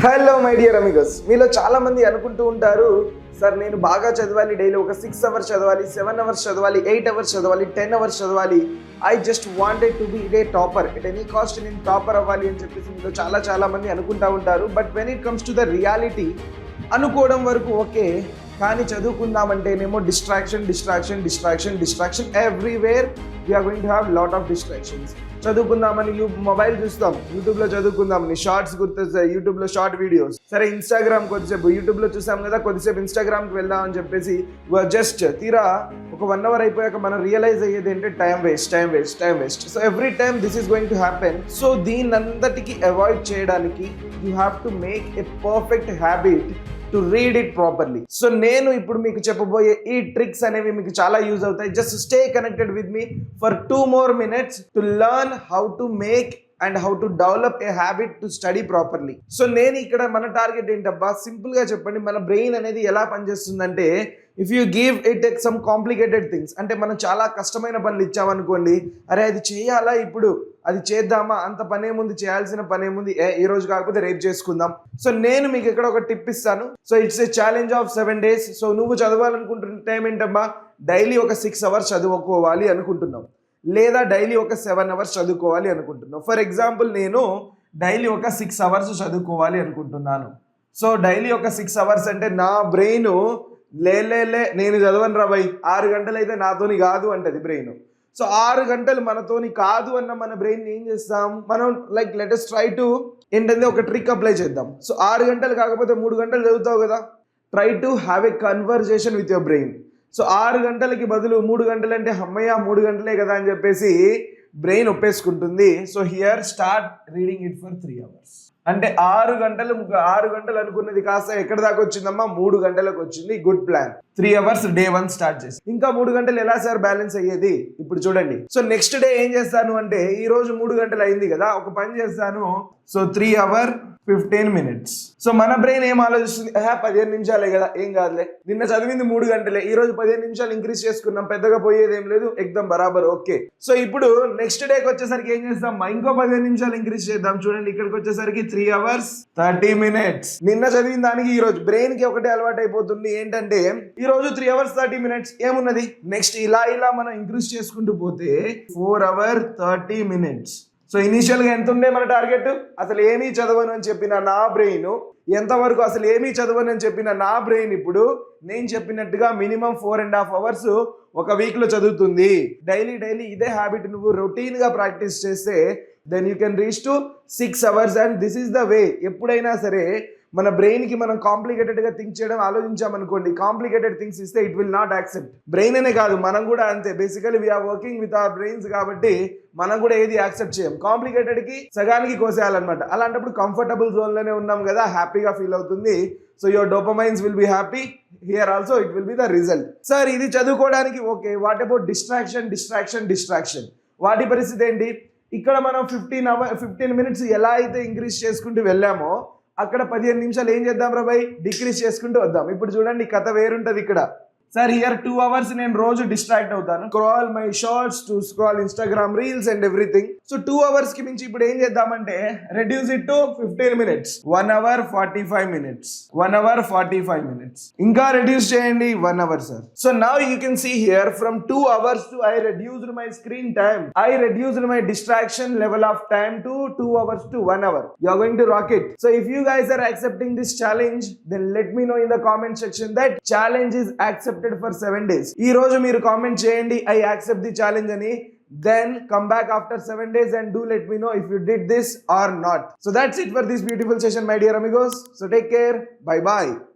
Hello my dear అమిగస్, మీలో చాలా మంది అనుకుంటూ ఉంటారు, సార్ నేను బాగా చదవాలి, డైలీ ఒక 6 అవర్స్ చదవాలి, 7 అవర్స్ చదవాలి, 8 అవర్స్ చదవాలి, 10 అవర్స్ చదవాలి. I just wanted to be a topper at any cost. నేను టాపర్ అవ్వాలి అని చెప్పేసి మీలో చాలా మంది అనుకుంటూ ఉంటారు. But when it comes to the reality, అనుకోవడం వరకు ఓకే, కానీ చదువుకుందామంటేనేమో distraction everywhere. We're going to have lot of distractions. చదువుకుందామని మొబైల్ చూస్తాం, యూట్యూబ్లో చదువుకుందామని షార్ట్స్ గుర్తొస్తాయి, యూట్యూబ్లో షార్ట్ వీడియోస్. సరే ఇన్స్టాగ్రామ్ కొద్దిసేపు యూట్యూబ్లో చూసాం కదా, కొద్దిసేపు ఇన్స్టాగ్రామ్కి వెళ్దాం అని చెప్పేసి జస్ట్ తీరా ఒక 1 అవర్ అయిపోయాక మనం రియలైజ్ అయ్యేది ఏంటంటే time waste. So every time this is going to happen. So దీనంతటికి అవాయిడ్ చేయడానికి you have to make a perfect habit to read it properly. So నేను ఇప్పుడు మీకు చెప్పబోయే ఈ ట్రిక్స్ అనేవి మీకు చాలా యూజ్ అవుతాయి. Just stay connected with me for 2 more minutes to learn how to make and how to develop a habit to study properly. So నేను ఇక్కడ మన టార్గెట్ ఏంటబ్బా, సింపుల్ గా చెప్పండి, మన బ్రెయిన్ అనేది ఎలా పనిచేస్తుందంటే, if you give it some complicated things, అంటే మనం చాలా కష్టమైన పనులు ఇచ్చామనుకోండి, అరే అది చేయాలా, ఇప్పుడు అది చేద్దామా, అంత పనేముంది, చేయాల్సిన పనేముంది, ఈ రోజు కాకపోతే రేపు చేసుకుందాం. సో నేను మీకు ఇక్కడ ఒక టిప్ ఇస్తాను. So it's a challenge of 7 days. So నువ్వు చదవాలనుకుంటున్న టైం ఏంటబ్బా, డైలీ ఒక 6 hours చదువుకోవాలి అనుకుంటున్నావు, లేదా డైలీ ఒక 7 hours చదువుకోవాలి అనుకుంటున్నావు. ఫర్ ఎగ్జాంపుల్ నేను డైలీ ఒక 6 hours చదువుకోవాలి అనుకుంటున్నాను. సో డైలీ ఒక 6 hours అంటే నా బ్రెయిన్ లే నేను చదవను రా భయ్, 6 గంటలు అయితే నాతోని కాదు అంటది బ్రెయిన్. సో 6 గంటలు మనతోని కాదు అన్న మన బ్రెయిన్ ఏం చేస్తాం మనం, like let us try to ఏంటంటే ఒక ట్రిక్ అప్లై చేద్దాం. సో 6 గంటలు కాకపోతే 3 గంటలు చదువుతావు కదా, try to have a conversation with your brain. So 6 గంటలకి బదులు 3 గంటలు అంటే అమ్మయ్య 3 గంటలే కదా అని చెప్పేసి బ్రెయిన్ ఒప్పేసుకుంటుంది. So here start reading it for 3 hours. అంటే 6 గంటలు అనుకున్నది కాస్త ఎక్కడ దాకా వచ్చిందమ్మా, 3 గంటలకు వచ్చింది. Good plan. 3 hours day 1 start చేసి, ఇంకా 3 గంటలు ఎలా సార్ బ్యాలెన్స్ అయ్యేది, ఇప్పుడు చూడండి. సో నెక్స్ట్ డే ఏం చేస్తాను అంటే, ఈ రోజు 3 గంటలు అయింది కదా, ఒక పని చేస్తాను. So 3 hours 15 minutes. సో మన బ్రెయిన్ ఏం ఆలోచిస్తుంది, 15 నిమిషాలే కదా, ఏం కాదులే, నిన్న చదివింది 3 గంటలే, ఈ రోజు 15 నిమిషాలు ఇంక్రీజ్ చేసుకున్నాం, పెద్దగా పోయేది ఏం లేదు, ఎగ్దం బరాబర్ ఓకే. సో ఇప్పుడు నెక్స్ట్ డేకి వచ్చేసరికి ఏం చేస్తాం, ఇంకో 15 నిమిషాలు ఇంక్రీజ్ చేద్దాం. చూడండి ఇక్కడికి వచ్చేసరికి 3 hours 30 minutes. నిన్న చదివిన దానికి ఈ రోజు బ్రెయిన్ కి ఒకటే అలవాటు అయిపోతుంది ఏంటంటే, ఈ రోజు 3 hours 30 minutes ఏమున్నది, నెక్స్ట్ ఇలా మనం ఇంక్రీజ్ చేసుకుంటూ పోతే 4 hours 30 minutes. సో ఇనీషియల్గా ఎంత ఉండే మన టార్గెట్, అసలు ఏమీ చదవను అని చెప్పిన నా బ్రెయిన్, ఎంతవరకు అసలు ఏమీ చదవను అని చెప్పిన నా బ్రెయిన్ ఇప్పుడు నేను చెప్పినట్టుగా మినిమం 4.5 hours ఒక వీక్లో చదువుతుంది. డైలీ ఇదే హ్యాబిట్ నువ్వు రొటీన్గా ప్రాక్టీస్ చేస్తే then you can reach to 6 hours. And this is the way. ఎప్పుడైనా సరే మన బ్రెయిన్కి మనం కాంప్లికేటెడ్గా థింక్ చేయడం ఆలోచించామనుకోండి, కాంప్లికేటెడ్ థింగ్స్ ఇస్తే it will not accept. Brain అనే కాదు, మనం కూడా అంతే. Basically we are working with our brains కాబట్టి మనం కూడా ఏది యాక్సెప్ట్ చేయం. కాంప్లికేటెడ్కి సగానికి కోసేయాలన్నమాట. అలాంటప్పుడు కంఫర్టబుల్ జోన్లోనే ఉన్నాం కదా, హ్యాపీగా ఫీల్ అవుతుంది. So your dopamines will be happy. Here also it will be the result. Sir ఇది చదువుకోవడానికి ఓకే, వాట్ అబౌట్ డిస్ట్రాక్షన్? వాటి పరిస్థితి ఏంటి? ఇక్కడ మనం 15 minutes ఎలా అయితే ఇంక్రీజ్ చేసుకుంటూ వెళ్ళామో, అక్కడ 15 నిమిషాలు ఏం చేద్దాం రా భయ్, డిక్రీజ్ చేసుకుంటూ వద్దాం. ఇప్పుడు చూడండి కథ వేరుంటది ఇక్కడ. సార్ హియర్ 2 hours నేను రోజు డిస్ట్రాక్ట్ అవుతాను, scroll my shorts, to scroll Instagram reels and everything. So 2 hours కి మించి ఇప్పుడు ఏం చేద్దామంటే, reduce it to 15 minutes, 1 hour 45 minutes. ఇంకా రెడ్యూస్ చేయండి 1 hour sir. So now you can see here from 2 hours to I reduced my screen time, I reduced my distraction level of time to 2 hours to 1 hour. You are going to rock it. So if you guys are accepting this challenge, then let me know in the comment section that challenge is accepted for 7 days. ఈ రోజు మీరు comment చేయండి I accept the challenge అని. Then come back after 7 days and do let me know if you did this or not. So that's it for this beautiful session my dear amigos. So take care. Bye bye.